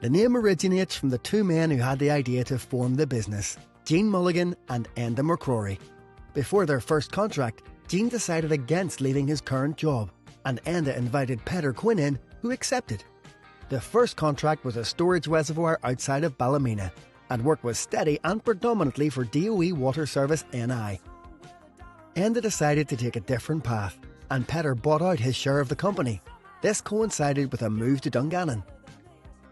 The name originates from the two men who had the idea to form the business, Gene Mulligan and Enda McCrory. Before their first contract, Gene decided against leaving his current job, and Enda invited Peter Quinn in, who accepted. The first contract was a storage reservoir outside of Ballymena, and work was steady and predominantly for DOE Water Service NI. Enda decided to take a different path, and Peter bought out his share of the company. This coincided with a move to Dungannon.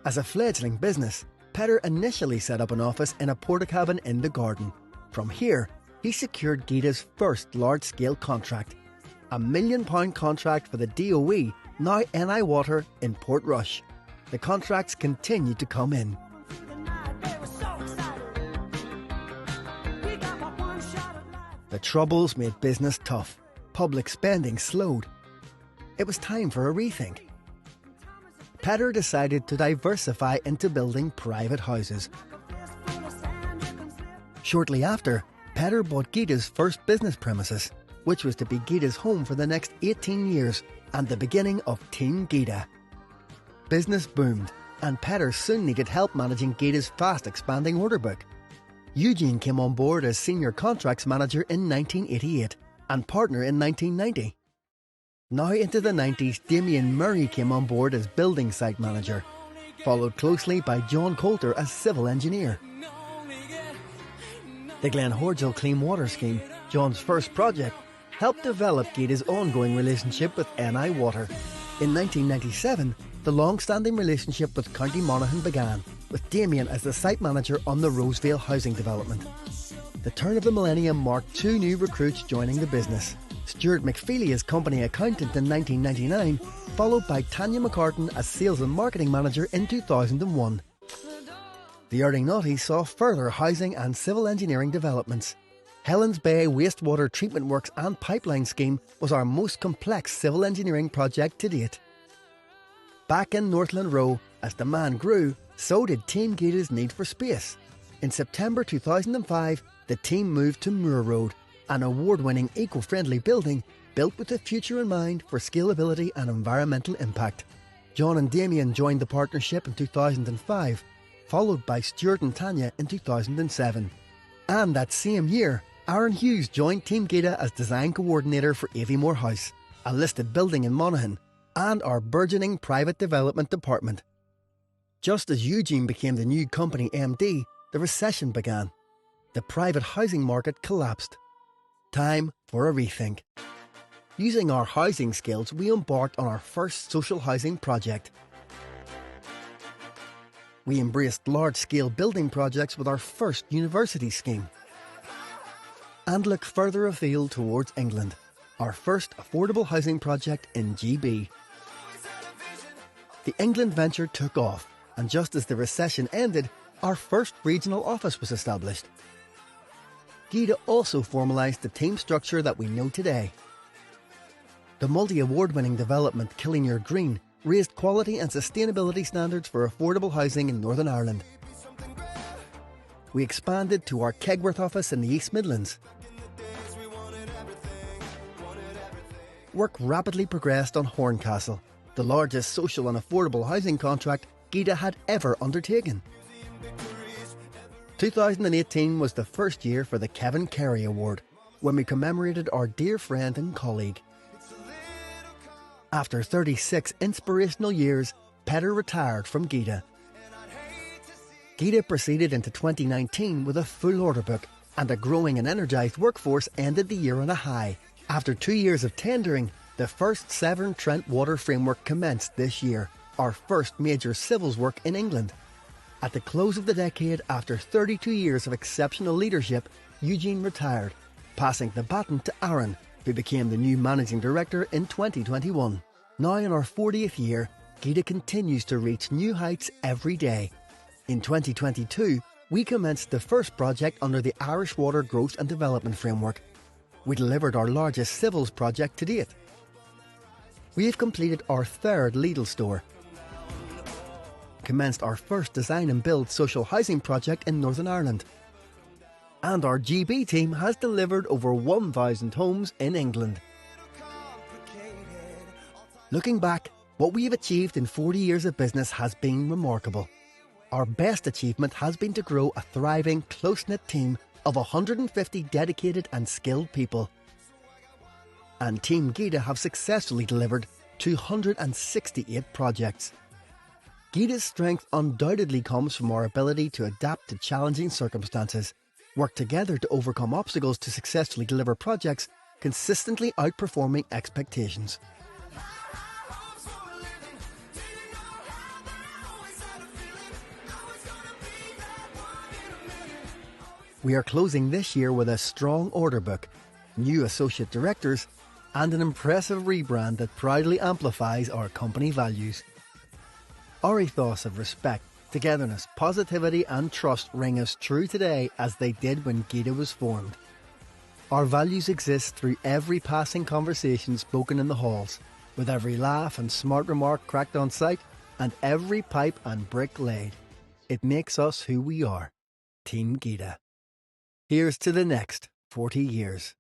As a fledgling business, Peter initially set up an office in a portakabin in the garden. From here, he secured geda's first large-scale contract, a £1 million contract for the DOE, now NI Water, in Portrush. The contracts continued to come in. The Troubles made business tough. Public spending slowed. It was time for a rethink. Peter decided to diversify into building private houses. Shortly after, Peter bought geda's first business premises, which was to be geda's home for the next 18 years and the beginning of Team geda. Business boomed, and Peter soon needed help managing geda's fast-expanding order book. Eugene came on board as Senior Contracts Manager in 1988 and Partner in 1990. Now into the 90s, Damien Murray came on board as Building Site Manager, followed closely by John Coulter as Civil Engineer. The Glen Horgil Clean Water Scheme, John's first project, helped develop geda's ongoing relationship with NI Water. In 1997, the long-standing relationship with County Monaghan began, with Damien as the site manager on the Rosevale housing development. The turn of the millennium marked two new recruits joining the business. Stuart McFeely as company accountant in 1999, followed by Tanya McCartan as sales and marketing manager in 2001. The early noughties saw further housing and civil engineering developments. Helens Bay Wastewater Treatment Works and Pipeline Scheme was our most complex civil engineering project to date. Back in Northland Row, as demand grew, so did Team geda's need for space. In September 2005, the team moved to Moore Road, an award-winning eco-friendly building built with the future in mind for scalability and environmental impact. John and Damien joined the partnership in 2005, followed by Stuart and Tanya in 2007. And that same year, Aaron Hughes joined Team geda as design coordinator for Aviemore House, a listed building in Monaghan, and our burgeoning private development department. Just as Eugene became the new company MD, the recession began. The private housing market collapsed. Time for a rethink. Using our housing skills, we embarked on our first social housing project. We embraced large-scale building projects with our first university scheme. And looked further afield towards England, our first affordable housing project in GB. The England venture took off, and just as the recession ended, our first regional office was established. geda also formalised the team structure that we know today. The multi-award-winning development Killinure Green raised quality and sustainability standards for affordable housing in Northern Ireland. We expanded to our Kegworth office in the East Midlands. Work rapidly progressed on Horncastle, the largest social and affordable housing contract geda had ever undertaken. 2018 was the first year for the Kevin Carey Award, when we commemorated our dear friend and colleague. After 36 inspirational years, Peter retired from geda. geda proceeded into 2019 with a full order book, and a growing and energised workforce ended the year on a high. After 2 years of tendering, the first Severn Trent Water Framework commenced this year, our first major civils work in England. At the close of the decade, after 32 years of exceptional leadership, Eugene retired, passing the baton to Aaron, who became the new Managing Director in 2021. Now in our 40th year, geda continues to reach new heights every day. In 2022, we commenced the first project under the Irish Water Growth and Development Framework. We delivered our largest civils project to date. We have completed our third Lidl store, commenced our first design and build social housing project in Northern Ireland, and our GB team has delivered over 1,000 homes in England. Looking back, what we have achieved in 40 years of business has been remarkable. Our best achievement has been to grow a thriving, close-knit team of 150 dedicated and skilled people. And Team geda have successfully delivered 268 projects. geda's strength undoubtedly comes from our ability to adapt to challenging circumstances, work together to overcome obstacles to successfully deliver projects, consistently outperforming expectations. We are closing this year with a strong order book, new associate directors, and an impressive rebrand that proudly amplifies our company values. Our ethos of respect, togetherness, positivity and trust ring as true today as they did when geda was formed. Our values exist through every passing conversation spoken in the halls, with every laugh and smart remark cracked on site, and every pipe and brick laid. It makes us who we are, Team geda. Here's to the next 40 years.